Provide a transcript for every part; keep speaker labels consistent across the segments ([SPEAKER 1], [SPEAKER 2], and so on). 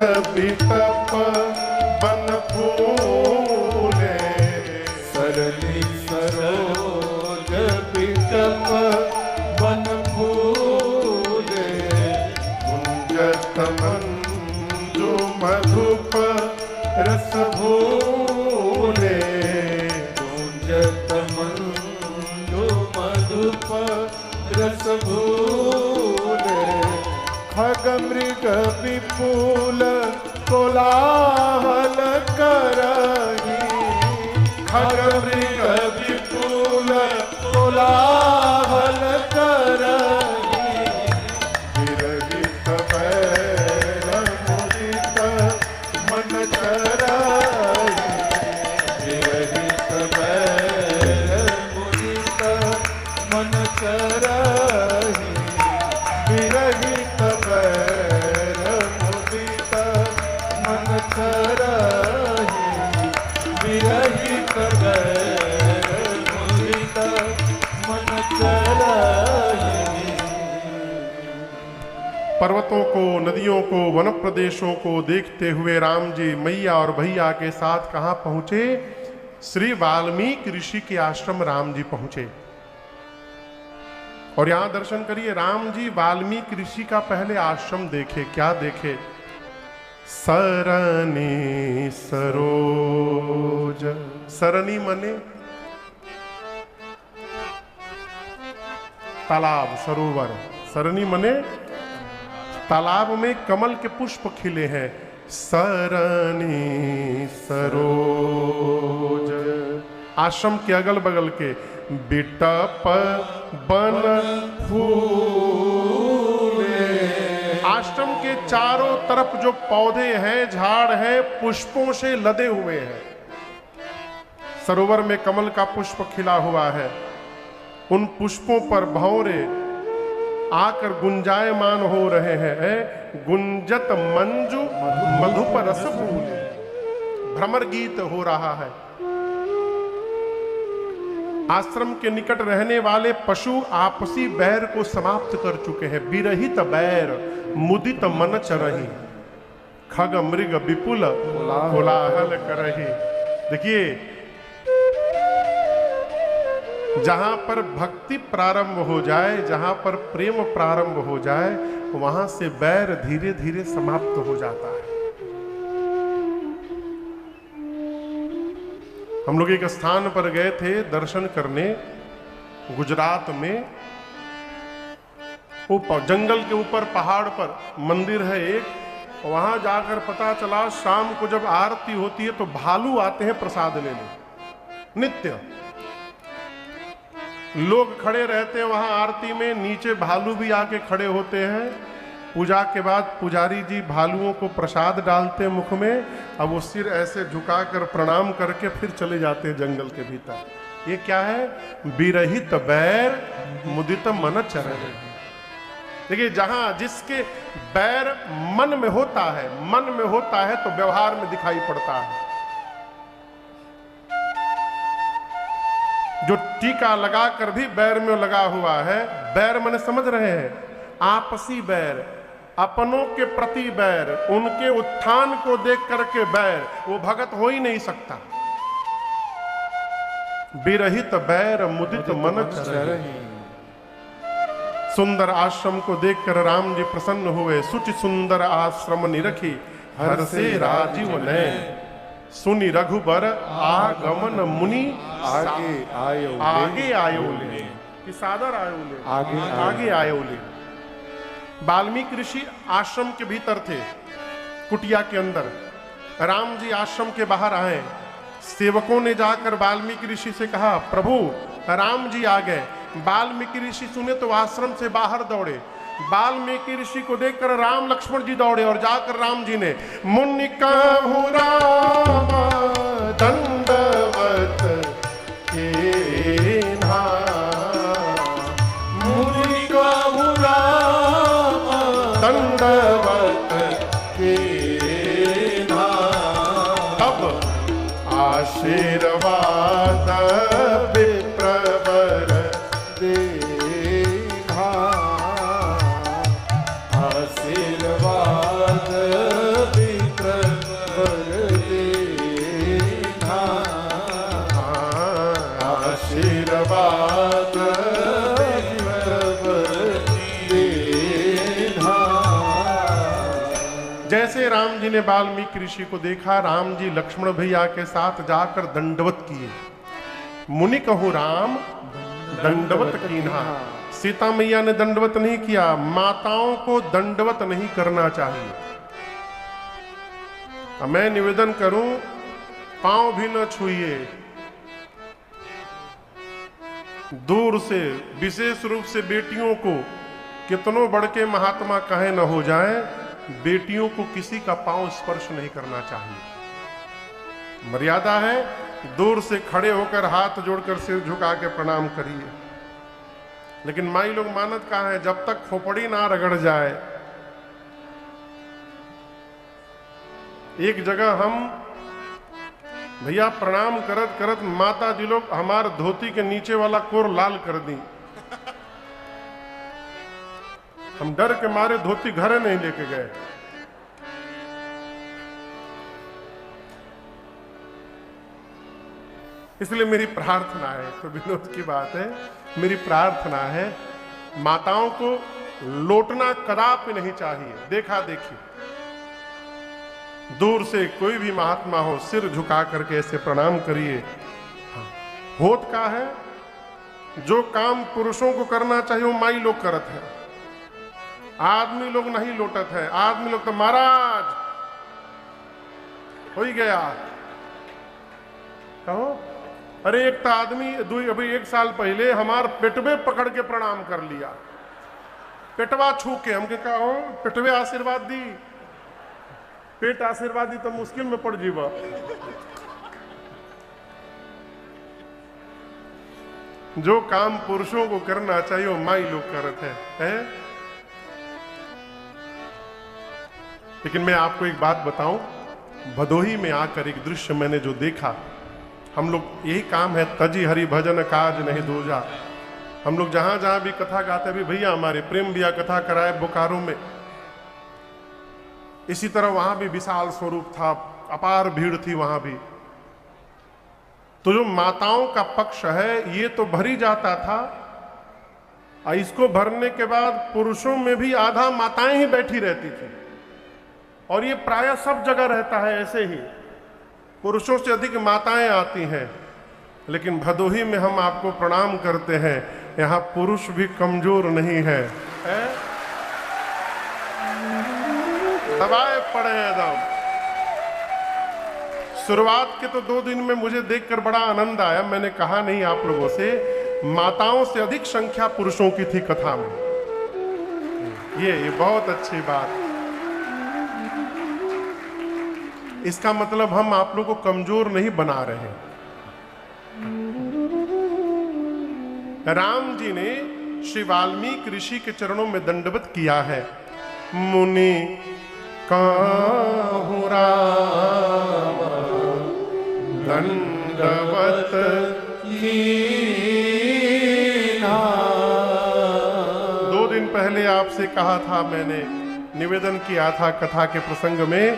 [SPEAKER 1] बिटप बन फूले
[SPEAKER 2] सरली सरोज बिटप बन फूले
[SPEAKER 1] गुंजत मंजु मधुप रस भूले
[SPEAKER 2] गुंजत मंजु मधुप रस भूले
[SPEAKER 1] खग मृग विपुल कोलाहल करही खग मृग विपुल कोलाहल करही विरहित बैर मुदित मन चरही
[SPEAKER 2] विरहित बैर मुदित मन चरही
[SPEAKER 1] विरहित बैर मुदित मन चरही
[SPEAKER 2] विरहित बैर मुदित मन चरही।
[SPEAKER 1] पर्वतों को, नदियों को, वन प्रदेशों को देखते हुए राम जी मैया और भैया के साथ कहां पहुंचे? श्री वाल्मीकि ऋषि के आश्रम राम जी पहुंचे। और यहां दर्शन करिए, राम जी वाल्मीकि ऋषि का पहले आश्रम देखे। क्या देखे? सरनी सरोज। सरनी मने तालाब, सरोवर। सरनी मने तालाब में कमल के पुष्प खिले हैं। सरनी सरोज। आश्रम के अगल बगल के बिटप बन फूले। आश्रम के चारों तरफ जो पौधे हैं, झाड़ हैं, पुष्पों से लदे हुए हैं। सरोवर में कमल का पुष्प खिला हुआ है। उन पुष्पों पर भंवरे आकर गुंजायमान हो रहे हैं। गुंजत मंजु मधुप रस फूले। भ्रमर गीत हो रहा है। आश्रम के निकट रहने वाले पशु आपसी बैर को समाप्त कर चुके हैं। विरहित बैर मुदित मन चरही खग मृग विपुल कोलाहल करही। देखिए, जहां पर भक्ति प्रारंभ हो जाए, जहां पर प्रेम प्रारंभ हो जाए, वहां से बैर धीरे धीरे समाप्त हो जाता है। हम लोग एक स्थान पर गए थे दर्शन करने, गुजरात में। वो जंगल के ऊपर पहाड़ पर मंदिर है एक। वहां जाकर पता चला शाम को जब आरती होती है तो भालू आते हैं प्रसाद लेने। नित्य लोग खड़े रहते हैं वहां आरती में, नीचे भालू भी आके खड़े होते हैं। पूजा के बाद पुजारी जी भालुओं को प्रसाद डालते हैं मुख में। अब वो सिर ऐसे झुकाकर प्रणाम करके फिर चले जाते हैं जंगल के भीतर। ये क्या है? विरहित बैर मुदित मन चरही। देखिए, जहां जिसके बैर मन में होता है, मन में होता है तो व्यवहार में दिखाई पड़ता है। जो टीका लगाकर भी बैर में लगा हुआ है, बैर माने समझ रहे हैं? आपसी बैर, अपनों के प्रति बैर, उनके उत्थान को देख करके बैर, वो भगत हो ही नहीं सकता। विरहित बैर मुदित मन चरही। सुंदर आश्रम को देखकर राम जी प्रसन्न हुए। सुचि सुंदर आश्रम निरखी हर से राजीव नयन। सुनि रघुबर आगमन मुनि
[SPEAKER 2] आगे आयो
[SPEAKER 1] आगे आयो ले। कि सादर आयो ले, आगे आयो ले। वाल्मीकि ऋषि आश्रम के भीतर थे, कुटिया के अंदर। राम जी आश्रम के बाहर आए। सेवकों ने जाकर वाल्मीकि ऋषि से कहा, प्रभु राम जी आ गए। वाल्मीकि ऋषि सुने तो आश्रम से बाहर दौड़े। वाल्मीकि ऋषि को देखकर राम लक्ष्मण जी दौड़े और जाकर राम जी ने मुनि कहु राम दंडवत कीन्हा। मुनि कहु राम दंडवत कीन्हा। अब आशीर्वाद विप्रवर देहा। आशीर्वाद जैसे राम जी ने वाल्मीकि ऋषि को देखा, राम जी लक्ष्मण भैया के साथ जाकर दंडवत किए। मुनि कहु राम दंडवत कीन्हा। सीता मैया ने दंडवत नहीं किया। माताओं को दंडवत नहीं करना चाहिए। मैं निवेदन करूं, पांव भी न छुइए। दूर से, विशेष रूप से बेटियों को, कितनों बड़ के महात्मा कहे न हो जाए, बेटियों को किसी का पांव स्पर्श नहीं करना चाहिए। मर्यादा है। दूर से खड़े होकर हाथ जोड़कर सिर झुका के प्रणाम करिए। लेकिन माई लोग मानत कहाँ है, जब तक खोपड़ी ना रगड़ जाए। एक जगह हम भैया प्रणाम करत करत माता जी लोग हमार धोती के नीचे वाला कोर लाल कर दी। हम डर के मारे धोती घरे नहीं लेके गए। इसलिए मेरी प्रार्थना है, तो विनोद की बात है, मेरी प्रार्थना है, माताओं को लोटना कदापि नहीं चाहिए। देखा देखी, दूर से कोई भी महात्मा हो, सिर झुका करके ऐसे प्रणाम करिए। होत का है, जो काम पुरुषों को करना चाहिए वो माई लोग करत है, आदमी लोग नहीं लोटत है। आदमी लोग तो महाराज हो ही गया कहो। अरे एक तो आदमी अभी 1 साल पहले हमार पेटवे पकड़ के प्रणाम कर लिया, पेटवा छू के। हमके कहा पेटवे आशीर्वाद दी, पेट आशीर्वाद दी तो मुश्किल में पड़ जीवा। जो काम पुरुषों को करना चाहिए वो माई लोग करते हैं। लेकिन मैं आपको एक बात बताऊं, भदोही में आकर एक दृश्य मैंने जो देखा, हम लोग यही काम है, तजी हरि भजन काज नहीं दूजा। हम लोग जहां जहां भी कथा गाते, भी भैया हमारे प्रेम भैया कथा कराए बोकारो में, इसी तरह वहां भी विशाल स्वरूप था, अपार भीड़ थी वहां भी। तो जो माताओं का पक्ष है ये तो भरी जाता था, और इसको भरने के बाद पुरुषों में भी आधा माताएं ही बैठी रहती थी। और ये प्रायः सब जगह रहता है ऐसे ही, पुरुषों से अधिक माताएं आती हैं। लेकिन भदोही में हम आपको प्रणाम करते हैं, यहां पुरुष भी कमजोर नहीं है, दबाए पड़े हैं एकदम। शुरुआत के तो 2 दिन में मुझे देखकर बड़ा आनंद आया। मैंने कहा नहीं आप लोगों से, माताओं से अधिक संख्या पुरुषों की थी कथा में। ये बहुत अच्छी बात। इसका मतलब हम आप लोगों को कमजोर नहीं बना रहे। राम जी ने श्री वाल्मीकि ऋषि के चरणों में दंडवत किया है। मुनि काहू राम दंडवत कीन्हा। 2 दिन पहले आपसे कहा था, मैंने निवेदन किया था कथा के प्रसंग में,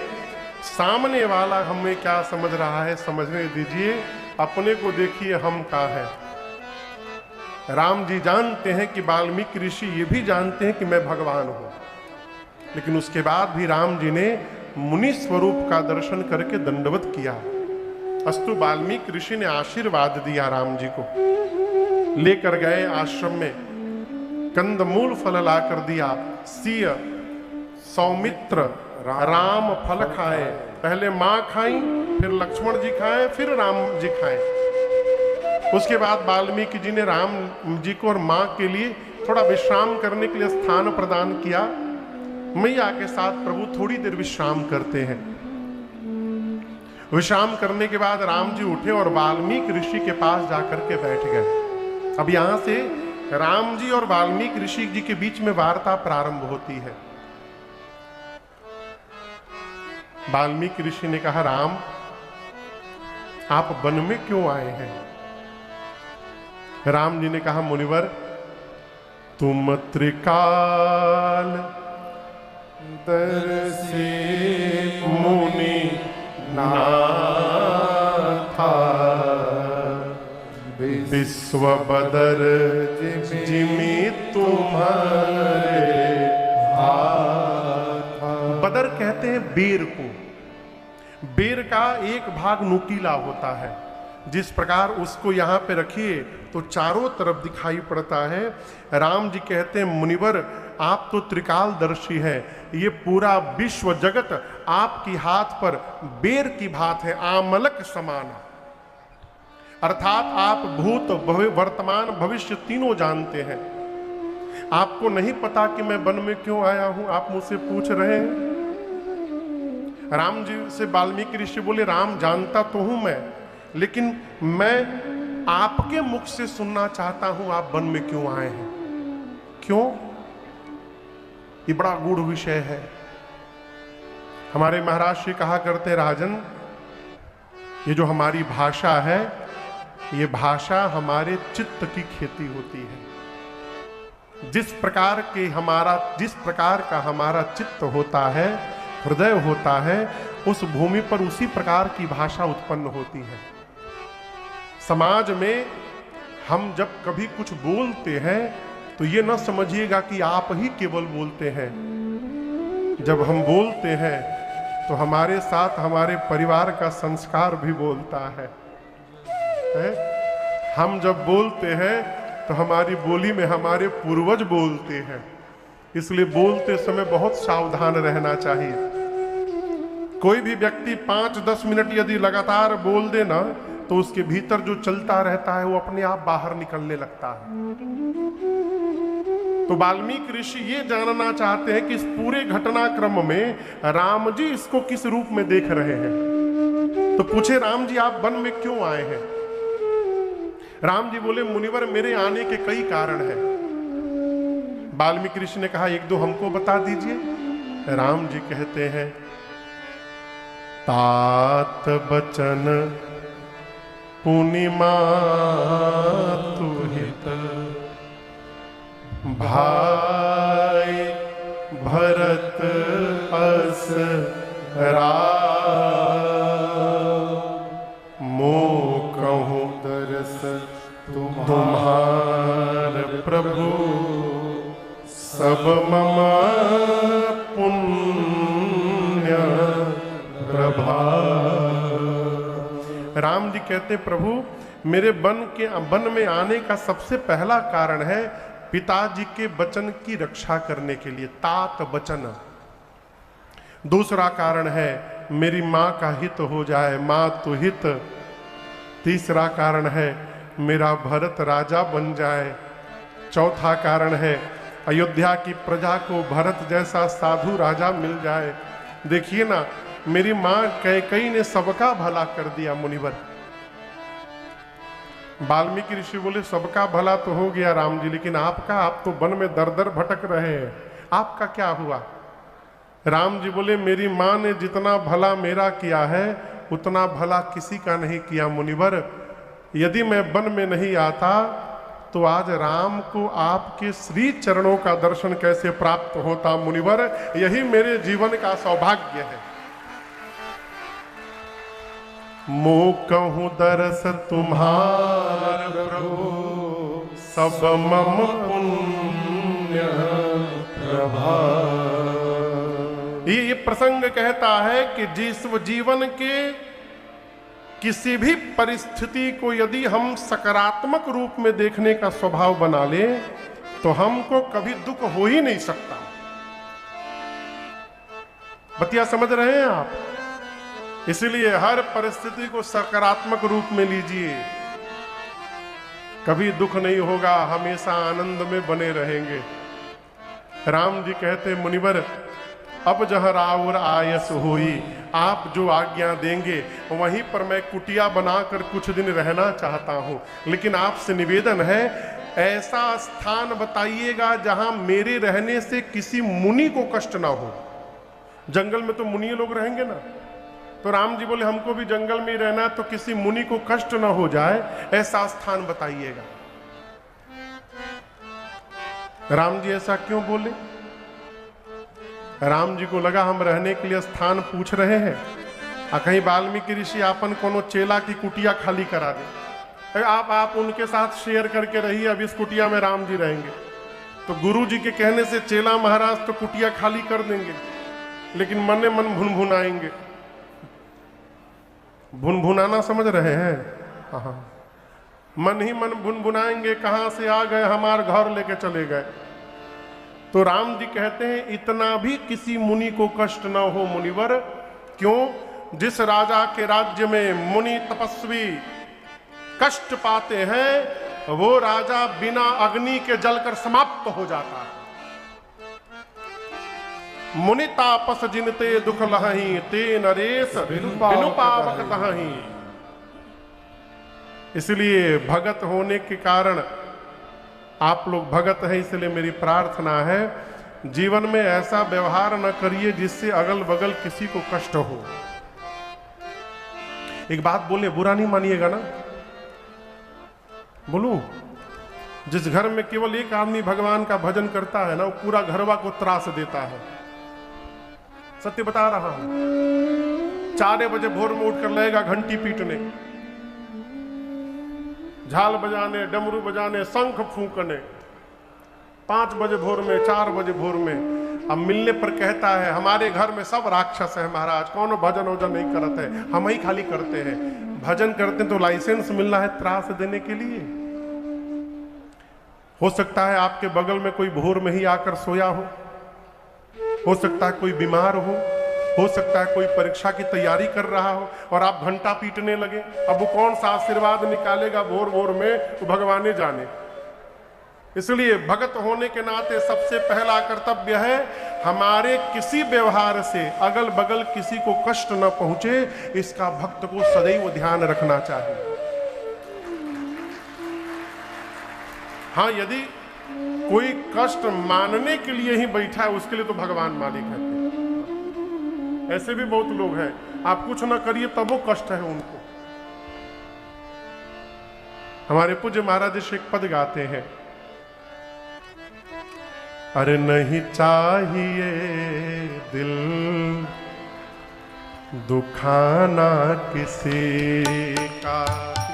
[SPEAKER 1] सामने वाला हमें क्या समझ रहा है समझने दीजिए, अपने को देखिए हम कहाँ हैं। राम जी जानते हैं कि वाल्मीकि ऋषि ये भी जानते हैं कि मैं भगवान हूं, लेकिन उसके बाद भी राम जी ने मुनि स्वरूप का दर्शन करके दंडवत किया। अस्तु वाल्मीकि ऋषि ने आशीर्वाद दिया राम जी को, लेकर गए आश्रम में, कंदमूल फल ला कर दिया। सिय सौमित्र राम फल खाए, पहले मां खाई, फिर लक्ष्मण जी खाए, फिर राम जी खाए। उसके बाद वाल्मीकि जी ने राम जी को और मां के लिए थोड़ा विश्राम करने के लिए स्थान प्रदान किया। मैया के साथ प्रभु थोड़ी देर विश्राम करते हैं। विश्राम करने के बाद राम जी उठे और वाल्मीकि ऋषि के पास जाकर के बैठ गए। अब यहां से राम जी और वाल्मीकि ऋषि जी के बीच में वार्ता प्रारंभ होती है। वाल्मीकि ऋषि ने कहा, राम आप वन में क्यों आए हैं? राम जी ने कहा, मुनिवर तुम त्रिकाल दर्शे मुनि नाथा, विश्व बदर जिमि तुम्हारे हाथ। बदर कहते हैं बेर को। बेर का एक भाग नुकीला होता है, जिस प्रकार उसको यहाँ पे रखिए तो चारों तरफ दिखाई पड़ता है। राम जी कहते हैं मुनिवर आप तो त्रिकालदर्शी हैं, ये पूरा विश्व जगत आपकी हाथ पर बेर की भांत है, आमलक समान। अर्थात आप भूत वर्तमान भविष्य तीनों जानते हैं। आपको नहीं पता कि मैं वन में क्यों आया हूं, आप मुझसे पूछ रहे हैं। राम जी से वाल्मीकि ऋषि बोले राम जानता तो हूं मैं, लेकिन मैं आपके मुख से सुनना चाहता हूं आप वन में क्यों आए हैं। क्यों? ये बड़ा गूढ़ विषय है। हमारे महाराज श्री कहा करते राजन, ये जो हमारी भाषा है, ये भाषा हमारे चित्त की खेती होती है। जिस प्रकार का हमारा चित्त होता है, हृदय होता है, उस भूमि पर उसी प्रकार की भाषा उत्पन्न होती है। समाज में हम जब कभी कुछ बोलते हैं तो ये न समझिएगा कि आप ही केवल बोलते हैं। जब हम बोलते हैं तो हमारे साथ हमारे परिवार का संस्कार भी बोलता है। हम जब बोलते हैं तो हमारी बोली में हमारे पूर्वज बोलते हैं, इसलिए बोलते समय बहुत सावधान रहना चाहिए। कोई भी व्यक्ति 5-10 मिनट यदि लगातार बोल दे ना, तो उसके भीतर जो चलता रहता है वो अपने आप बाहर निकलने लगता है। तो वाल्मीकि ऋषि ये जानना चाहते हैं कि इस पूरे घटनाक्रम में राम जी इसको किस रूप में देख रहे हैं। तो पूछे राम जी आप वन में क्यों आए हैं। राम जी बोले मुनिवर मेरे आने के कई कारण हैं। वाल्मीकि ऋषि ने कहा एक दो हमको बता दीजिए। राम जी कहते हैं तात बचन पुनिमा तुहित भाई भरत अस मो कहूँ
[SPEAKER 2] दरस
[SPEAKER 1] तुम्हार प्रभु सब मम पुण्य प्रभा। राम जी कहते प्रभु मेरे वन में आने का सबसे पहला कारण है पिताजी के वचन की रक्षा करने के लिए, तात वचन। दूसरा कारण है मेरी माँ का हित हो जाए, माँ तो हित। तीसरा कारण है मेरा भरत राजा बन जाए। चौथा कारण है अयोध्या की प्रजा को भरत जैसा साधु राजा मिल जाए। देखिए ना, मेरी माँ कैकेयी ने सबका भला कर दिया मुनिवर। वाल्मीकि ऋषि बोले सबका भला तो हो गया राम जी, लेकिन आपका, आप तो वन में दर दर भटक रहे हैं, आपका क्या हुआ। राम जी बोले मेरी माँ ने जितना भला मेरा किया है उतना भला किसी का नहीं किया मुनिवर। यदि मैं वन में नहीं आता तो आज राम को आपके श्री चरणों का दर्शन कैसे प्राप्त होता मुनिवर। यही मेरे जीवन का सौभाग्य है। मो कहूँ दरस तुम्हार प्रभु सब मम पुण्य प्रभा। ये प्रसंग कहता है कि जिस जीवन के किसी भी परिस्थिति को यदि हम सकारात्मक रूप में देखने का स्वभाव बना ले तो हमको कभी दुख हो ही नहीं सकता। बतिया समझ रहे हैं आप? इसलिए हर परिस्थिति को सकारात्मक रूप में लीजिए, कभी दुख नहीं होगा, हमेशा आनंद में बने रहेंगे। राम जी कहते मुनिवर अब जह राउर आयस होई, आप जो आज्ञा देंगे वहीं पर मैं कुटिया बनाकर कुछ दिन रहना चाहता हूं, लेकिन आपसे निवेदन है ऐसा स्थान बताइएगा जहां मेरे रहने से किसी मुनि को कष्ट ना हो। जंगल में तो मुनि लोग रहेंगे ना, तो राम जी बोले हमको भी जंगल में ही रहना, तो किसी मुनि को कष्ट ना हो जाए ऐसा स्थान बताइएगा। राम जी ऐसा क्यों बोले? राम जी को लगा हम रहने के लिए स्थान पूछ रहे हैं, कहीं वाल्मीकि ऋषि आपन कोनो चेला की कुटिया खाली करा दे, आप उनके साथ शेयर करके रहिए, अब इस कुटिया में राम जी रहेंगे। तो गुरु जी के कहने से चेला महाराज तो कुटिया खाली कर देंगे, लेकिन मन मन भुनभुनाएंगे। भुनभुनाना समझ रहे हैं? हाँ, मन ही मन भुनभुनाएंगे, कहां से आ गए, हमार घर लेके चले गए। तो राम जी कहते हैं इतना भी किसी मुनि को कष्ट न हो मुनिवर। क्यों? जिस राजा के राज्य में मुनि तपस्वी कष्ट पाते हैं वो राजा बिना अग्नि के जलकर समाप्त हो जाता है। मुनि तापस जिनते दुख लहही, ते नरेश बिनु पावक तहही। इसलिए भगत होने के कारण, आप लोग भगत हैं इसलिए मेरी प्रार्थना है जीवन में ऐसा व्यवहार न करिए जिससे अगल बगल किसी को कष्ट हो। एक बात बोले, बुरा नहीं मानिएगा ना? बोलूं, जिस घर में केवल एक आदमी भगवान का भजन करता है ना, वो पूरा घरवा को त्रास देता है। सत्य बता रहा हूं। 4 बजे भोर में उठकर लगेगा घंटी पीटने, झाल बजाने, डमरू बजाने, शंख फूंकने। 5 बजे भोर में, 4 बजे भोर में। अब मिलने पर कहता है हमारे घर में सब राक्षस है महाराज, कौन भजन वजन नहीं करते है, हम ही खाली करते हैं। भजन करते हैं तो लाइसेंस मिलना है त्रास देने के लिए। हो सकता है आपके बगल में कोई भोर में ही आकर सोया हो सकता है कोई बीमार हो सकता है कोई परीक्षा की तैयारी कर रहा हो और आप घंटा पीटने लगे। अब वो कौन सा आशीर्वाद निकालेगा भोर भोर में, वो भगवान जाने। इसलिए भगत होने के नाते सबसे पहला कर्तव्य है हमारे किसी व्यवहार से अगल बगल किसी को कष्ट न पहुंचे, इसका भक्त को सदैव ध्यान रखना चाहिए। हाँ, यदि कोई कष्ट मानने के लिए ही बैठा है उसके लिए तो भगवान मालिक है। ऐसे भी बहुत लोग हैं, आप कुछ न करिए तब वो कष्ट है उनको। हमारे पूज्य महाराज जी एक पद गाते हैं, अरे नहीं चाहिए दिल दुखाना किसी का।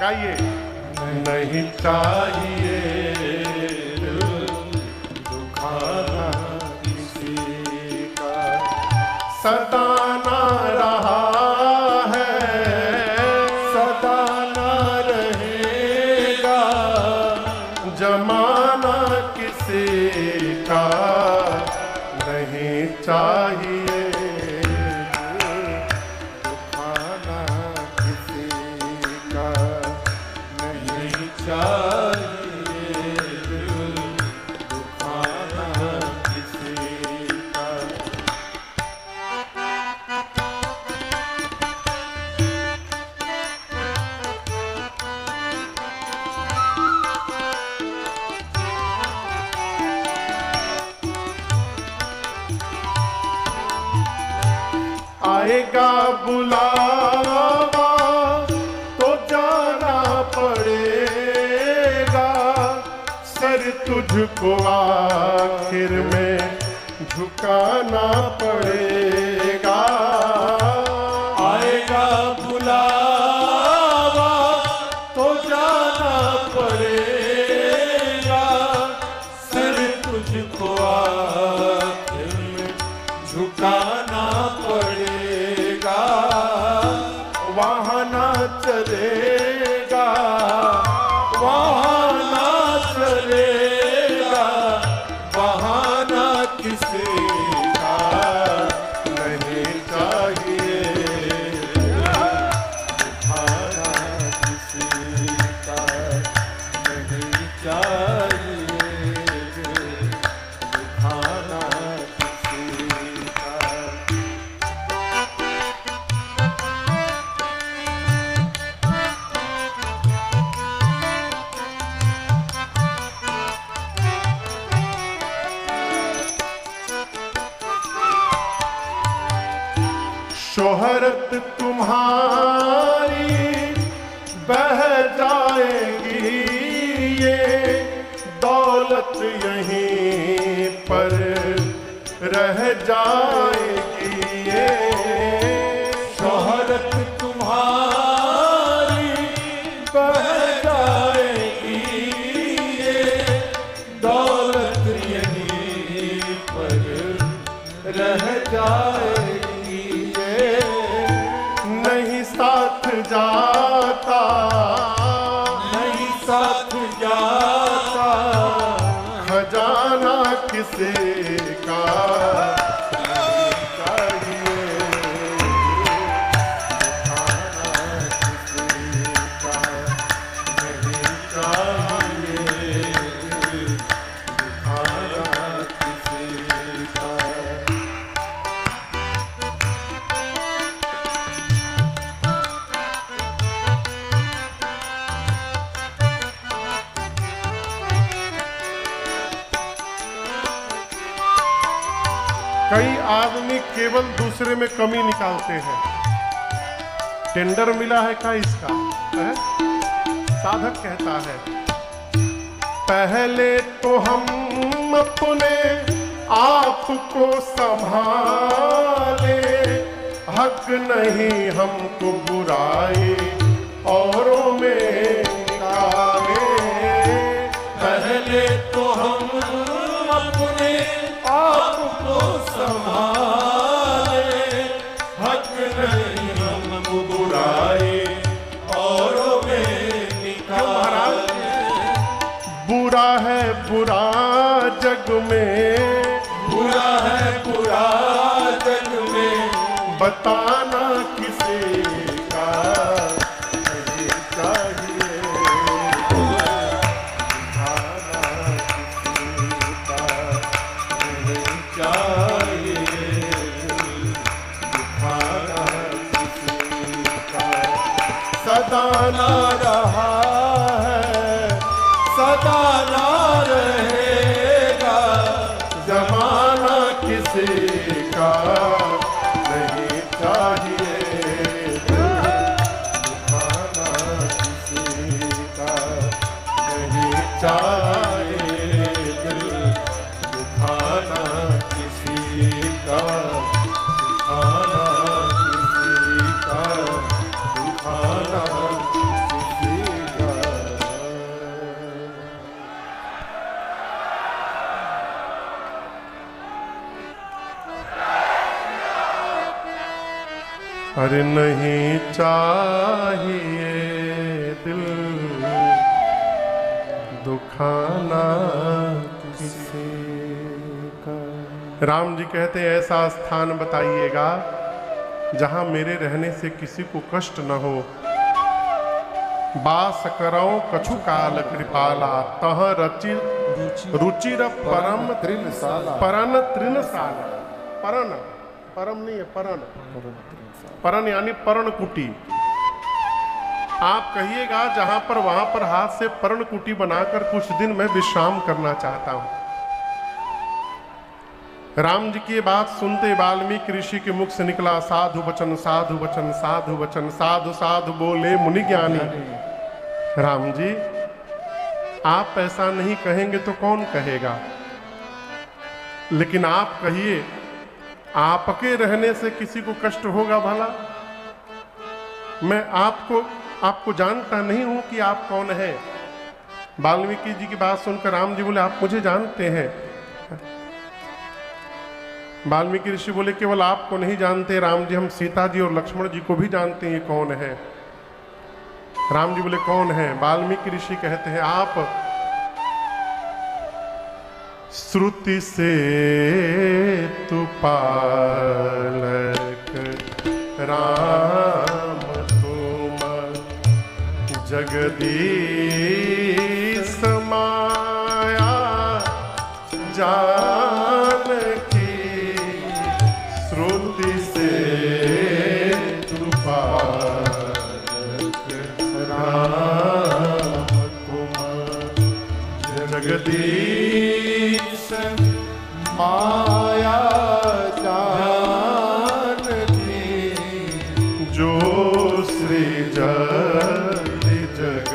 [SPEAKER 1] गाइए, नहीं चाहिए दिल दुखाना किसी का, सताना रहा है सदा न रहेगा, जमाना किसी का नहीं चाहिए दुखाना किसी का, नहीं चाहिए दुखाना किसी का। आएगा बुलावा तो जाना पड़ेगा, सर तुझको आखिर में झुकाना पड़ेगा। आएगा बुलावा तो जाना पड़ेगा, सर तुझको आखिर में झुकाना पड़ेगा। वहाँ ना चलेगा, वहाँ ना चलेगा, वहाँ ना किसी का नहीं चाहिए दुखाना किसी का, नहीं चाहिए दुखाना किसी का। शोहरत तुम्हारी बह जाएगी, ये दौलत यहीं पर रह जाएगी। ये शोहरत तुम्हारी बह जाएगी, ये दौलत यहीं पर रह जाएगी। साथ जाता,
[SPEAKER 2] नहीं साथ जाता,
[SPEAKER 1] खजाना किसे का कई आदमी केवल दूसरे में कमी निकालते हैं। टेंडर मिला है क्या इसका है? साधक कहता है पहले तो हम अपने आप को संभाले, हक नहीं हमको बुराई औरों में निकाले।
[SPEAKER 2] पहले तो हम अपने आप को संभाले, हक नहीं हमको बुराई औरों में निकाले।
[SPEAKER 1] बुरा है बुरा जग में,
[SPEAKER 2] बुरा है बुरा जग में,
[SPEAKER 1] बताना किसे का नहीं चाहिए, दिखाना किसी का नहीं चाहिए, दिखाना किसी का सदा ना रहा है,
[SPEAKER 2] सदा ना रहेगा,
[SPEAKER 1] जमाना किसी का नहीं चाहिए, दिखाना किसी का नहीं चाहिए, दिखाना किसी का, दिखाना किसी का, दिखाना किसी का। अरे नहीं चाहिए दिल दुखाना किसी का। राम जी कहते हैं ऐसा स्थान बताइएगा जहां मेरे रहने से किसी को कष्ट न हो। बास करो कछु काल कृपाला, तह रचि रुचिर परम
[SPEAKER 2] त्रिनसाला,
[SPEAKER 1] परन त्रिनसाला। परन परम नहीं है, परन परन यानी पर्ण कुटी। आप कहिएगा जहां पर वहां पर हाथ से पर्ण कुटी बनाकर कुछ दिन मैं विश्राम करना चाहता हूं। राम जी की बात सुनते वाल्मीकि ऋषि के मुख से निकला साधु वचन, साधु वचन, साधु वचन, साधु साधु बोले मुनि ज्ञानी। राम जी आप ऐसा नहीं कहेंगे तो कौन कहेगा, लेकिन आप कहिए आपके रहने से किसी को कष्ट होगा भला? मैं आपको जानता नहीं हूं कि आप कौन है। वाल्मीकि जी की बात सुनकर राम जी बोले आप मुझे जानते हैं। वाल्मीकि ऋषि बोले केवल आपको नहीं जानते राम जी, हम सीता जी और लक्ष्मण जी को भी जानते हैं ये कौन है। राम जी बोले कौन है? वाल्मीकि ऋषि कहते हैं आप श्रुति से तु पालक राम तुम, जगदीश माया जानकी, श्रुति से तु पालक राम तुम, जगदीश
[SPEAKER 2] माया जानती,
[SPEAKER 1] जो सृजति जग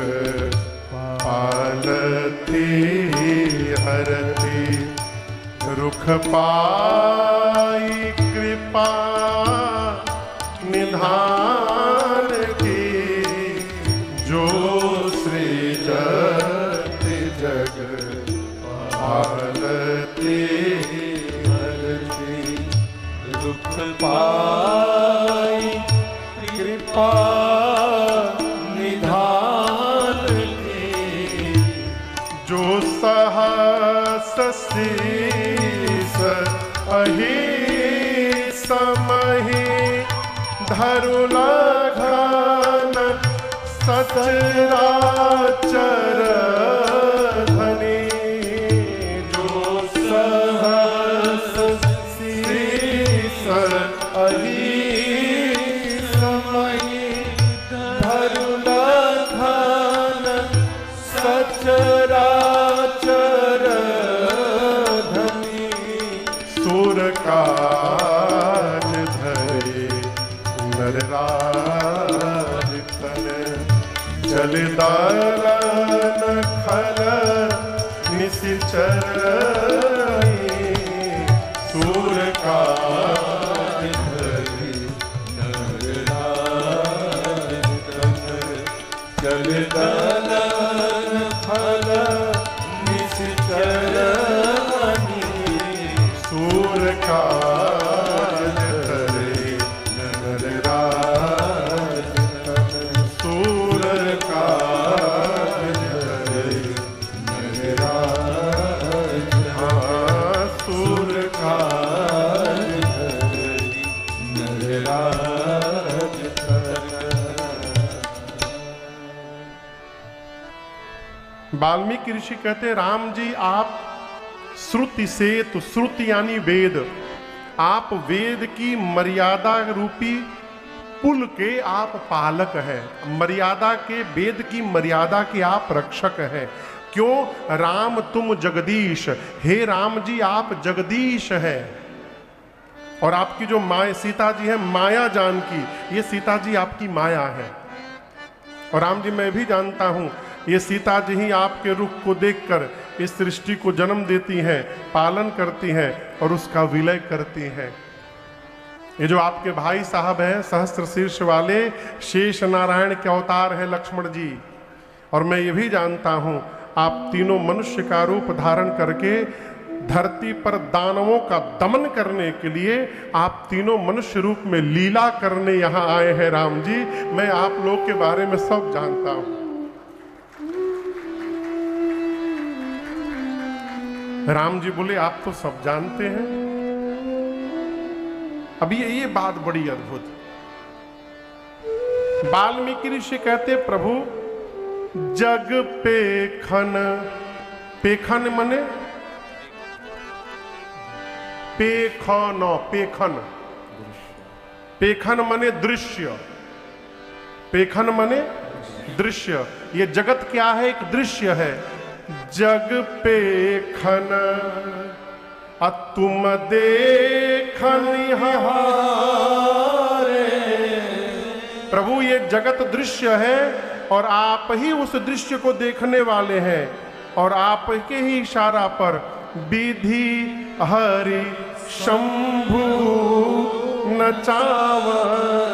[SPEAKER 1] पालती हरती, रुख पाई कृपा निधान की, जो सृजति जग पालती
[SPEAKER 2] दुख पाई कृपा
[SPEAKER 1] धरुलघन सचराचर धनी जो सहस शीस
[SPEAKER 2] अहि समहि धरुलघन सचराचर धनी
[SPEAKER 1] सुर काज धरे नरराज तन चल दलन खल निशिचर सुर काज धरे
[SPEAKER 2] नरराज तन चल दलन फल निश्चर
[SPEAKER 1] सूर काज धरे नरराज तन सूर काज धरे नरराज हाँ सूर काज धरे
[SPEAKER 2] नरराज
[SPEAKER 1] वाल्मीकि ऋषि कहते राम जी आप श्रुति से तो श्रुति यानी वेद, आप वेद की मर्यादा रूपी पुल के आप पालक हैं, मर्यादा के वेद की मर्यादा के आप रक्षक हैं। क्यों? राम तुम जगदीश, हे राम जी आप जगदीश हैं। और आपकी जो माया सीता जी है माया जानकी, ये सीता जी आपकी माया है। और राम जी मैं भी जानता हूं ये सीता जी ही आपके रूप को देखकर इस सृष्टि को जन्म देती हैं, पालन करती हैं और उसका विलय करती हैं। ये जो आपके भाई साहब हैं सहस्त्र शीर्ष वाले शेष नारायण के अवतार हैं लक्ष्मण जी। और मैं ये भी जानता हूं आप तीनों मनुष्य का रूप धारण करके धरती पर दानवों का दमन करने के लिए आप तीनों मनुष्य रूप में लीला करने यहां आए हैं। राम जी मैं आप लोग के बारे में सब जानता हूं। राम जी बोले आप तो सब जानते हैं। अब ये बात बड़ी अद्भुत। वाल्मीकि ऋषि कहते प्रभु जग पेखन, पेखन मने पेखन, पेखन पेखन मने दृश्य, पेखन मने दृश्य। ये जगत क्या है? एक दृश्य है। जग पेखन तुम देखनिहारे। प्रभु ये जगत दृश्य है और आप ही उस दृश्य को देखने वाले हैं। और आप के ही इशारा पर विधि हरि शंभु नचावनिहार।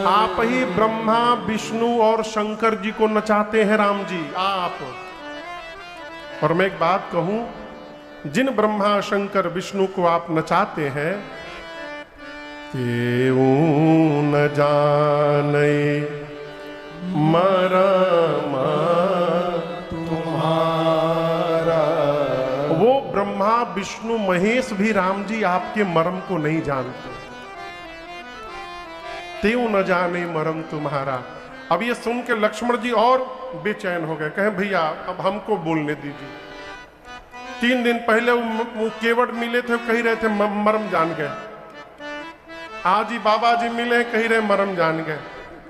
[SPEAKER 1] आप ही ब्रह्मा विष्णु और शंकर जी को नचाते हैं राम जी आप। और मैं एक बात कहूं, जिन ब्रह्मा शंकर विष्णु को आप नचाते हैं तेऊ न जाने मरम तुम्हारा। वो ब्रह्मा विष्णु महेश भी राम जी आपके मर्म को नहीं जानते। तेऊ न जाने मरम तुम्हारा। अब ये सुन के लक्ष्मण जी और बेचैन हो गए, कहें भैया अब हमको बोलने दीजिए। 3 दिन पहले वो केवट मिले थे, कही रहे थे मरम जान गए। आज ही बाबा जी मिले कही रहे मरम जान गए।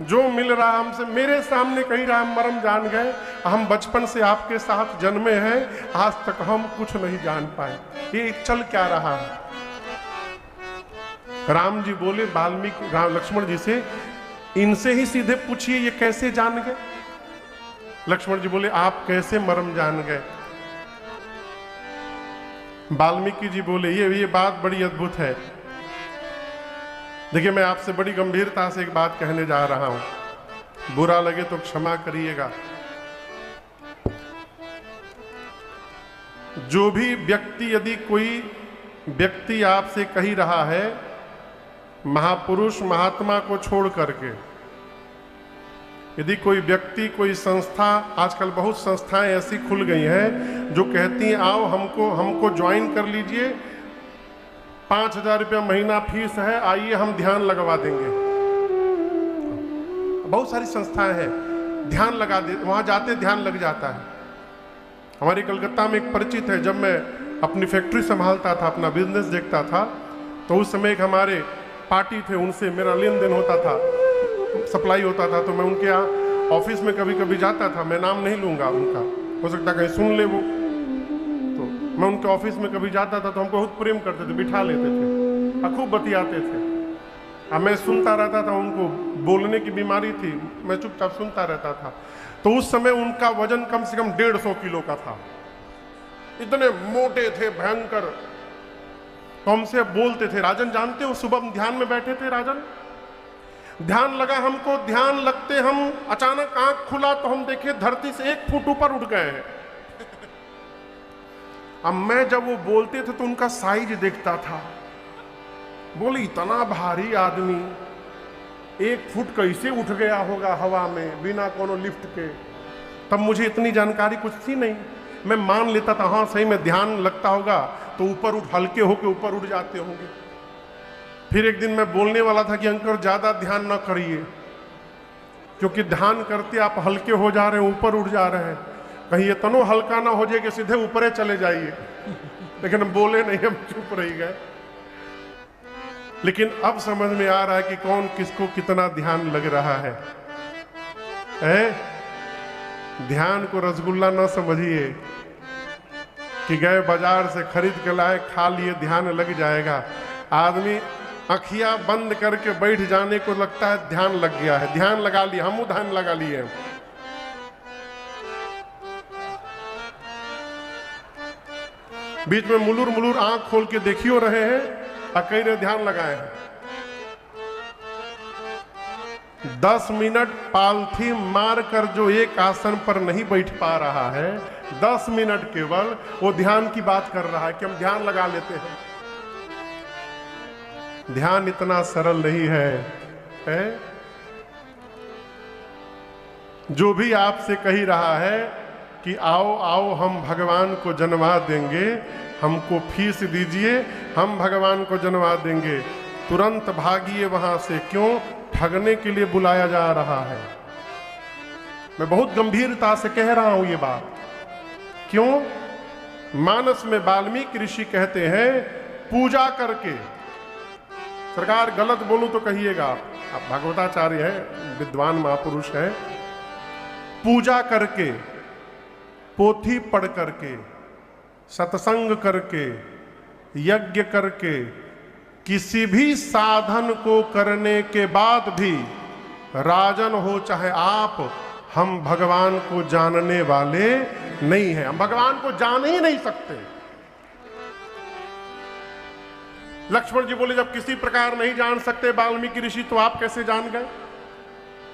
[SPEAKER 1] जो मिल रहा हमसे मेरे सामने कही रहा मरम जान गए। हम बचपन से आपके साथ जन्मे हैं, आज तक हम कुछ नहीं जान पाए ये चल क्या रहा है। राम जी बोले वाल्मीकि लक्ष्मण जी से इनसे ही सीधे पूछिए ये कैसे जान गए। लक्ष्मण जी बोले आप कैसे मरम जान गए। वाल्मीकि जी बोले ये बात बड़ी अद्भुत है। देखिए मैं आपसे बड़ी गंभीरता से एक बात कहने जा रहा हूं, बुरा लगे तो क्षमा करिएगा। जो भी व्यक्ति, यदि कोई व्यक्ति आपसे कही रहा है महापुरुष महात्मा को छोड़ करके, यदि कोई व्यक्ति कोई संस्था, आजकल बहुत संस्थाएं ऐसी खुल गई हैं जो कहती हैं आओ हमको ज्वाइन कर लीजिए, 5,000 रुपया महीना फीस है, आइए हम ध्यान लगवा देंगे। बहुत सारी संस्थाएं हैं, ध्यान लगा दे, वहां जाते ध्यान लग जाता है। हमारे कलकत्ता में एक परिचित है, जब मैं अपनी फैक्ट्री संभालता था, अपना बिजनेस देखता था, तो उस समय एक हमारे पार्टी थे, उनसे मेरा लेन देन होता था, सप्लाई होता था। तो मैं उनके यहाँ ऑफिस में कभी कभी जाता था, मैं नाम नहीं लूंगा उनका, हो सकता कहीं सुन ले वो। तो मैं उनके ऑफिस में कभी जाता था तो हमको बहुत प्रेम करते थे, बिठा लेते थे और खूब बतियाते थे। अब मैं सुनता रहता था, उनको बोलने की बीमारी थी, मैं चुपचाप सुनता रहता था। तो उस समय उनका वजन कम से कम 150 किलो का था, इतने मोटे थे, भयंकर। तो हमसे बोलते थे, राजन जानते हो, सुबह हम ध्यान में बैठे थे राजन, ध्यान लगा हमको, ध्यान लगते हम अचानक आंख खुला तो हम देखे धरती से 1 फुट ऊपर उठ गए हैं। अब मैं जब वो बोलते थे तो उनका साइज देखता था, बोले इतना भारी आदमी 1 फुट कैसे उठ गया होगा हवा में बिना कोनो लिफ्ट के। तब मुझे इतनी जानकारी कुछ थी नहीं, मैं मान लेता था हाँ सही में ध्यान लगता होगा तो ऊपर उठ, हल्के होके ऊपर उठ जाते होंगे। फिर एक दिन मैं बोलने वाला था कि अंकल ज्यादा ध्यान न करिए, क्योंकि ध्यान करते आप हल्के हो जा रहे हैं, ऊपर उठ जा रहे हैं, कहीं इतना हल्का ना हो जाए कि सीधे ऊपरे चले जाइए। लेकिन हम बोले नहीं, हम चुप रह गए। लेकिन अब समझ में आ रहा है कि कौन किसको कितना ध्यान लग रहा है। ध्यान को रसगुल्ला न समझिए कि गए बाजार से खरीद के लाए, खा लिए, ध्यान लग जाएगा। आदमी अखियां बंद करके बैठ जाने को लगता है ध्यान लग गया है, ध्यान लगा लिया, हम ध्यान लगा लिए। बीच में मुलुर मुलुर आंख खोल के देखियो रहे हैं, कई रे ध्यान लगाए हैं। 10 मिनट पालथी मार कर जो एक आसन पर नहीं बैठ पा रहा है, 10 मिनट केवल वो ध्यान की बात कर रहा है कि हम ध्यान लगा लेते हैं। ध्यान इतना सरल नहीं है? जो भी आपसे कही रहा है कि आओ आओ हम भगवान को जन्मा देंगे, हमको फीस दीजिए, हम भगवान को जन्मा देंगे, तुरंत भागिए वहां से। क्यों? ठगने के लिए बुलाया जा रहा है। मैं बहुत गंभीरता से कह रहा हूं ये बात। क्यों? मानस में वाल्मीकि ऋषि कहते हैं पूजा करके, सरकार गलत बोलूं तो कहिएगा, आप भागवताचार्य हैं, विद्वान महापुरुष हैं, पूजा करके, पोथी पढ़ करके, सत्संग करके, यज्ञ करके, किसी भी साधन को करने के बाद भी राजन हो चाहे आप, हम भगवान को जानने वाले नहीं हैं। हम भगवान को जान ही नहीं सकते। लक्ष्मण जी बोले जब किसी प्रकार नहीं जान सकते वाल्मीकि ऋषि, तो आप कैसे जान गए?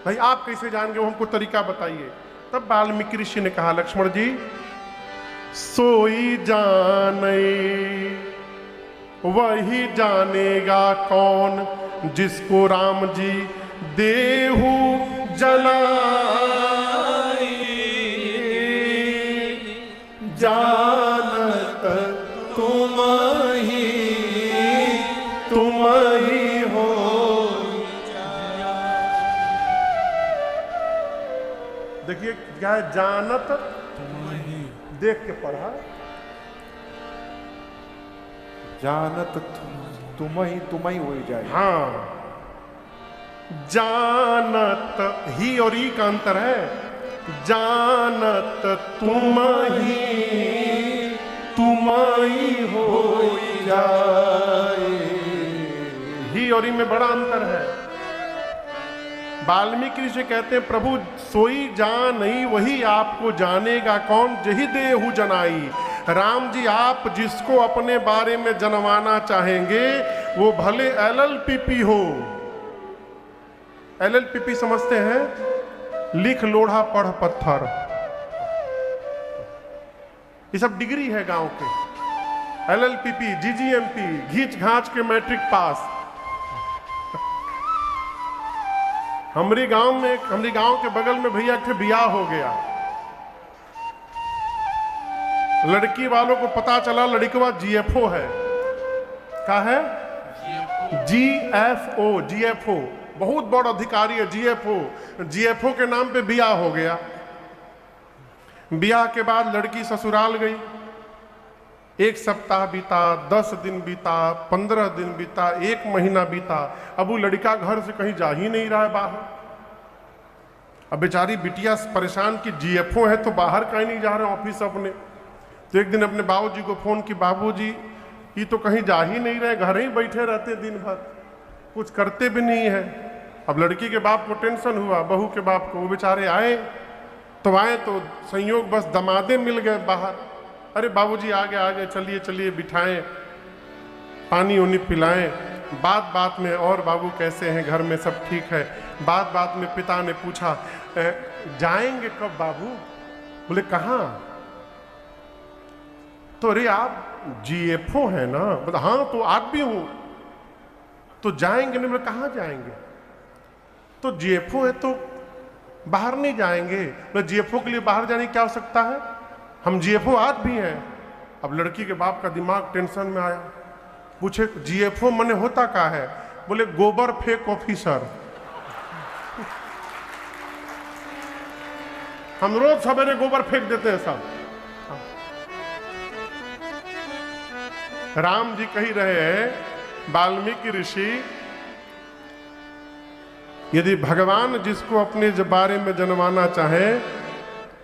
[SPEAKER 1] भाई आप कैसे जान गए, वो हमको तरीका बताइए। तब वाल्मीकि ऋषि ने कहा, लक्ष्मण जी सोई जाने वही जानेगा कौन, जिसको राम जी देहु जलाई,
[SPEAKER 2] जानत तुम ही हो।
[SPEAKER 1] देखिए क्या है, जानत देख के पढ़ा,
[SPEAKER 2] जानत तुम ही हो जाए।
[SPEAKER 1] हाँ, जानत ही और ई का अंतर है। जानत तुम ही हो जाए, ही और ई में बड़ा अंतर है। वाल्मीकि ऋषि कहते हैं प्रभु सोई जान नहीं वही आपको जानेगा कौन, जही देहु जनाई। राम जी आप जिसको अपने बारे में जनवाना चाहेंगे वो भले LLPP हो। LLPP समझते हैं? लिख लोढ़ा पढ़ पत्थर, ये सब डिग्री है गांव के। LLPP, GGMP, घींच घांच के मैट्रिक पास। हमारे गांव के बगल में भैया के बियाह हो गया। लड़की वालों को पता चला लड़कवा GFO है। का है GFO, GFO बहुत बड़ा अधिकारी है GFO के नाम पे बियाह हो गया। बियाह के बाद लड़की ससुराल गई, 1 सप्ताह बीता, 10 दिन बीता, 15 दिन बीता, 1 महीना बीता, अब वो लड़का घर से कहीं जा ही नहीं रहा है बाहर। अब बेचारी बिटिया परेशान कि GFO है तो बाहर कहीं नहीं जा रहे ऑफिस अपने। तो एक दिन अपने बाबूजी को फोन की, बाबूजी ये तो कहीं जा ही नहीं रहे, घर ही बैठे रहते दिन भर, कुछ करते भी नहीं है। अब लड़की के बाप को टेंशन हुआ, बहू के बाप को। वो बेचारे आए तो संयोग बस दमादे मिल गए बाहर। अरे बाबूजी आ गए, चलिए चलिए बिठाएं, पानी उनी पिलाएं। बात बात में, और बाबू कैसे हैं, घर में सब ठीक है। बात बात में पिता ने पूछा जाएंगे कब बाबू? बोले कहाँ? तो अरे आप GFO है ना? बोला हाँ तो आज भी हूं। तो जाएंगे नहीं? बोले कहाँ जाएंगे? तो GFO है तो बाहर नहीं जाएंगे। बोले GFO के लिए बाहर जाने की क्या आवश्यकता है, हम GFO आज भी हैं। अब लड़की के बाप का दिमाग टेंशन में आया, पूछे GFO मने होता क्या है? बोले गोबर फेंक ऑफिसर। हम रोज सवेरे गोबर फेंक देते हैं सब। राम जी कही रहे हैं, वाल्मीकि ऋषि, यदि भगवान जिसको अपने बारे में जनवाना चाहे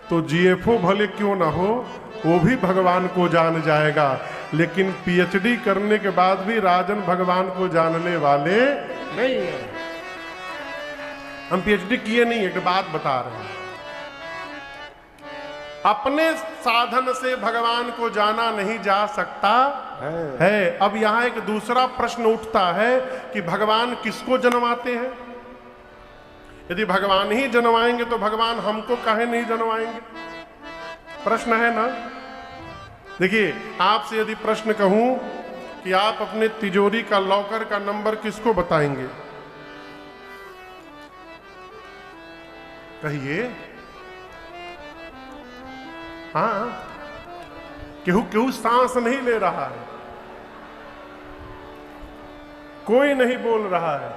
[SPEAKER 1] तो GFO भले क्यों ना हो, वो भी भगवान को जान जाएगा। लेकिन PhD करने के बाद भी राजन भगवान को जानने वाले नहीं है। हम PhD किए नहीं, एक बात बता रहे हैं। अपने साधन से भगवान को जाना नहीं जा सकता है। अब यहां एक दूसरा प्रश्न उठता है कि भगवान किसको जन्माते हैं? यदि भगवान ही जन्माएंगे तो भगवान हमको काहे नहीं जन्माएंगे? प्रश्न है ना। देखिए, आपसे यदि प्रश्न कहूं कि आप अपने तिजोरी का लॉकर का नंबर किसको बताएंगे? कहिए। हाँ, केहू सांस नहीं ले रहा है, कोई नहीं बोल रहा है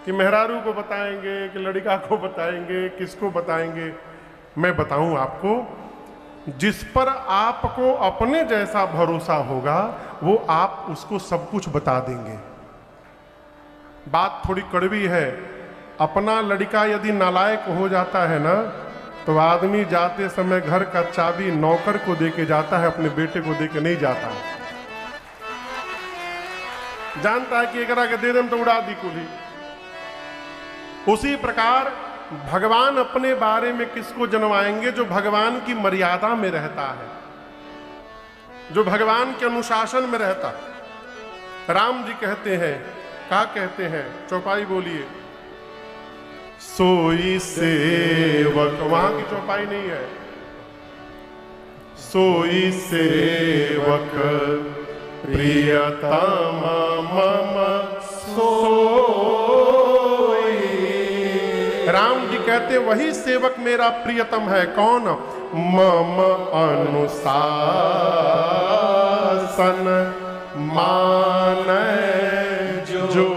[SPEAKER 1] कि मेहरारू को बताएंगे कि लड़का को बताएंगे, किसको बताएंगे। मैं बताऊं आपको, जिस पर आपको अपने जैसा भरोसा होगा वो आप उसको सब कुछ बता देंगे। बात थोड़ी कड़वी है। अपना लड़का यदि नालायक हो जाता है ना, तो आदमी जाते समय घर का चाबी नौकर को देके जाता है, अपने बेटे को देके नहीं जाता। जानता है कि एकरा के दे दें तो उड़ा दी कुली। उसी प्रकार भगवान अपने बारे में किसको जन्माएंगे? जो भगवान की मर्यादा में रहता है, जो भगवान के अनुशासन में रहता। राम जी कहते हैं, क्या कहते हैं? चौपाई बोलिए। सोई सेवक, वहां की चौपाई नहीं है। सोई सेवक प्रियतम मम सोई। राम जी कहते वही सेवक मेरा प्रियतम है। कौन? मम अनुशासन माने जो।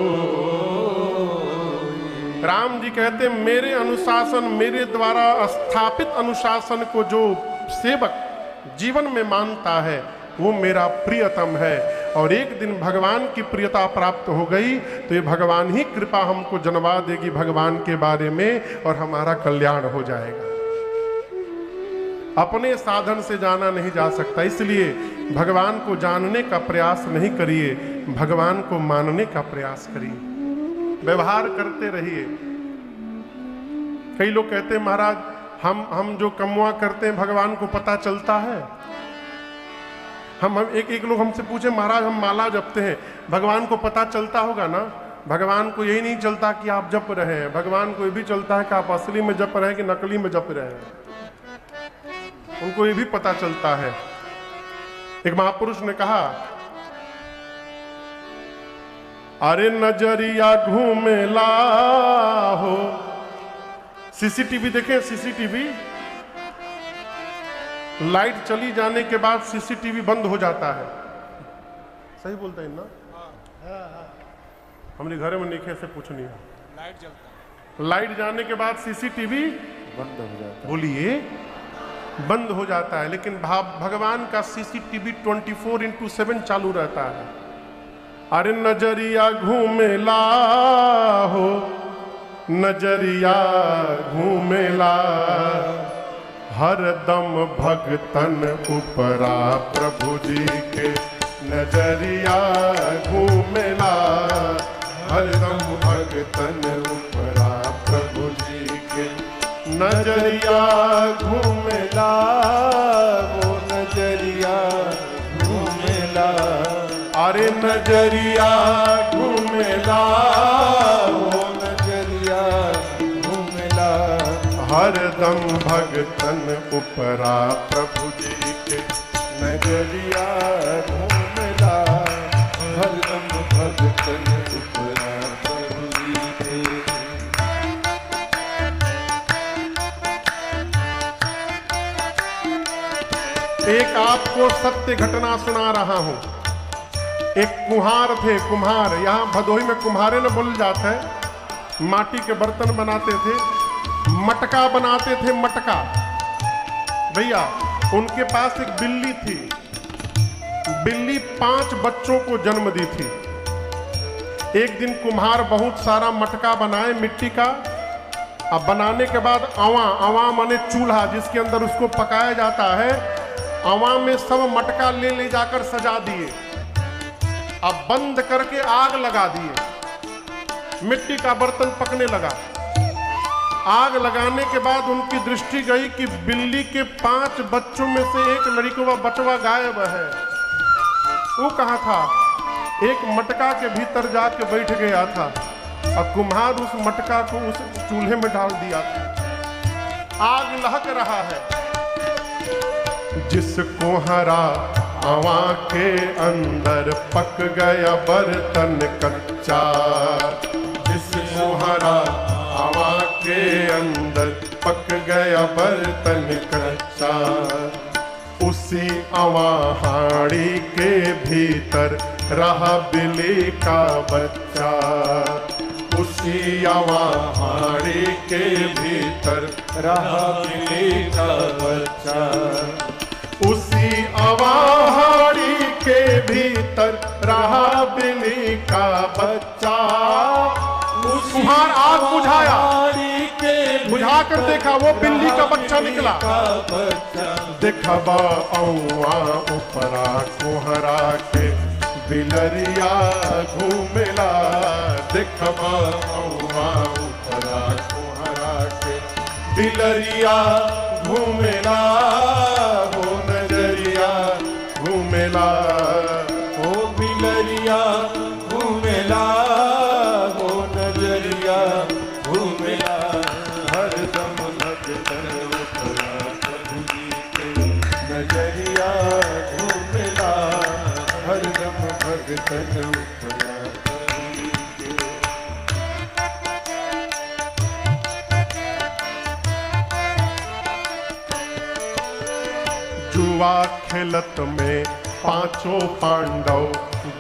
[SPEAKER 1] राम जी कहते मेरे अनुशासन, मेरे द्वारा स्थापित अनुशासन को जो सेवक जीवन में मानता है वो मेरा प्रियतम है। और एक दिन भगवान की प्रियता प्राप्त हो गई तो ये भगवान ही कृपा हमको जनवा देगी भगवान के बारे में, और हमारा कल्याण हो जाएगा। अपने साधन से जाना नहीं जा सकता, इसलिए भगवान को जानने का प्रयास नहीं करिए, भगवान को मानने का प्रयास करिए, व्यवहार करते रहिए। कई लोग कहते हैं महाराज हम जो कमुआ करते हैं भगवान को पता चलता है। हम एक लोग हमसे पूछे महाराज हम माला जपते हैं, भगवान को पता चलता होगा ना? भगवान को यही नहीं चलता कि आप जप रहे हैं, भगवान को ये भी चलता है कि आप असली में जप रहे हैं कि नकली में जप रहे हैं। उनको ये भी पता चलता है। एक महापुरुष ने कहा, अरे नजरिया घूमेला हो। सीसीटीवी देखें, सीसीटीवी लाइट चली जाने के बाद सीसीटीवी बंद हो जाता है। सही बोलते हैं ना? हमने घर में नीचे से पूछनी है।
[SPEAKER 3] लाइट जलता है।
[SPEAKER 1] लाइट जाने के बाद सीसीटीवी
[SPEAKER 2] बंद हो जाता है।
[SPEAKER 1] बोलिए बंद हो जाता है, लेकिन भगवान का सीसीटीवी 24/7 चालू रहता है। अरे नजरिया घूमेला हो, नजरिया घूमेला, हर दम भगतन उपरा प्रभु जी के नजरिया घूमेला, हर दम भगतन उपरा प्रभु जी के नजरिया घूमेला,
[SPEAKER 2] वो नजरिया घूमेला,
[SPEAKER 1] अरे नजरिया घूमेला,
[SPEAKER 2] वो नजरिया घूमेला,
[SPEAKER 1] हर दम भगतन उपरा प्रभु जी के
[SPEAKER 2] नजरिया घूमेला, हरदम भगतन उपरा प्रभु जी के।
[SPEAKER 1] एक आपको सत्य घटना सुना रहा हूं। एक कुम्हार थे, कुम्हार, यहाँ भदोही में कुम्हारे न बोल जाते हैं, माटी के बर्तन बनाते थे, मटका बनाते थे, मटका। भैया उनके पास एक बिल्ली थी। बिल्ली 5 बच्चों को जन्म दी थी। एक दिन कुम्हार बहुत सारा मटका बनाए मिट्टी का। अब बनाने के बाद अवा माने चूल्हा जिसके अंदर उसको पकाया जाता है, अवा में सब मटका ले जाकर सजा दिए। अब बंद करके आग लगा दिए। मिट्टी का बर्तन पकने लगा। आग लगाने के बाद उनकी दृष्टि गई कि बिल्ली के 5 बच्चों में से एक लड़कवा बचवा गायब है। वो कहाँ था? एक मटका के भीतर जाके बैठ गया था। अब कुम्हार उस मटका को उस चूल्हे में डाल दिया था। आग लहक रहा है। जिसको हरा अवा के अंदर पक गया बर्तन कच्चा, जिसको हरा अवा के अंदर पक गया बर्तन कच्चा, उसी अवा हाड़ी के भीतर रहा बिल्ली का बच्चा, उसी अवा हाड़ी के भीतर
[SPEAKER 2] रहा बिल्ली का बच्चा,
[SPEAKER 1] उसी अवाहाड़ी के भीतर रहा बिल्ली का बच्चा। कुम्हार आग बुझाया, बुझा कर देखा वो बिल्ली का बच्चा निकला। देखबा औआ उपरा कोहरा के बिलरिया घूमेला, देखबा औआ उपरा कोहरा के बिलरिया घूमेला, वो नजरिया घूमेला,
[SPEAKER 2] ओ बिलरिया घूमेला, वो नजरिया घूमेला, हरदम भगतन उपरा प्रभु जी के नजरिया घूमेला, हरदम भगतन उपरा प्रभु जी के।
[SPEAKER 1] जुआ खेलत में 5 पांडव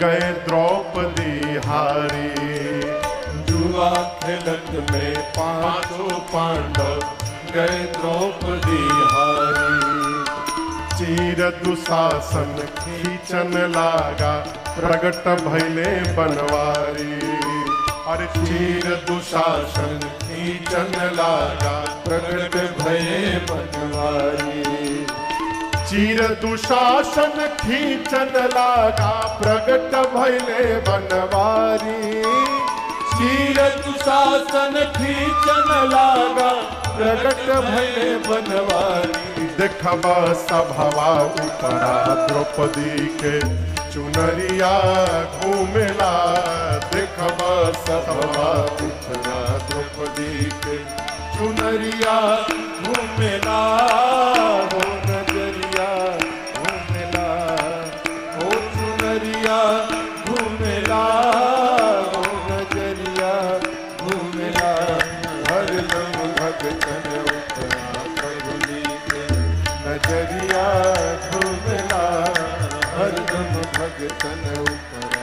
[SPEAKER 1] गए द्रौपदी हारी।
[SPEAKER 2] जुआ खेलत में 5 पांडव गए द्रौपदी हारी।
[SPEAKER 1] चीर दुशासन खींचन लागा प्रगट भैले बनवारी। अरे चीर दुशासन खींचन लागा
[SPEAKER 2] प्रगट भये बनवारी।
[SPEAKER 1] चीर दुशासन खींचन लागा प्रगट भैले बनवारी।
[SPEAKER 2] चीर दुशासन खींचन लागा प्रगट भये बनवारी।
[SPEAKER 1] देखबा सभवा उपरा द्रौपदी के चुनरिया घूमेला, देखबा सभवा उपरा द्रौपदी के चुनरिया घूमेला,
[SPEAKER 2] ओ नजरिया घूमेला, ओ चुनरिया घूमेला, ओ नजरिया घूमेला, हरदम भगतन उपरा प्रभु जी के नजरिया घूमेला, हरदम भगतन उपरा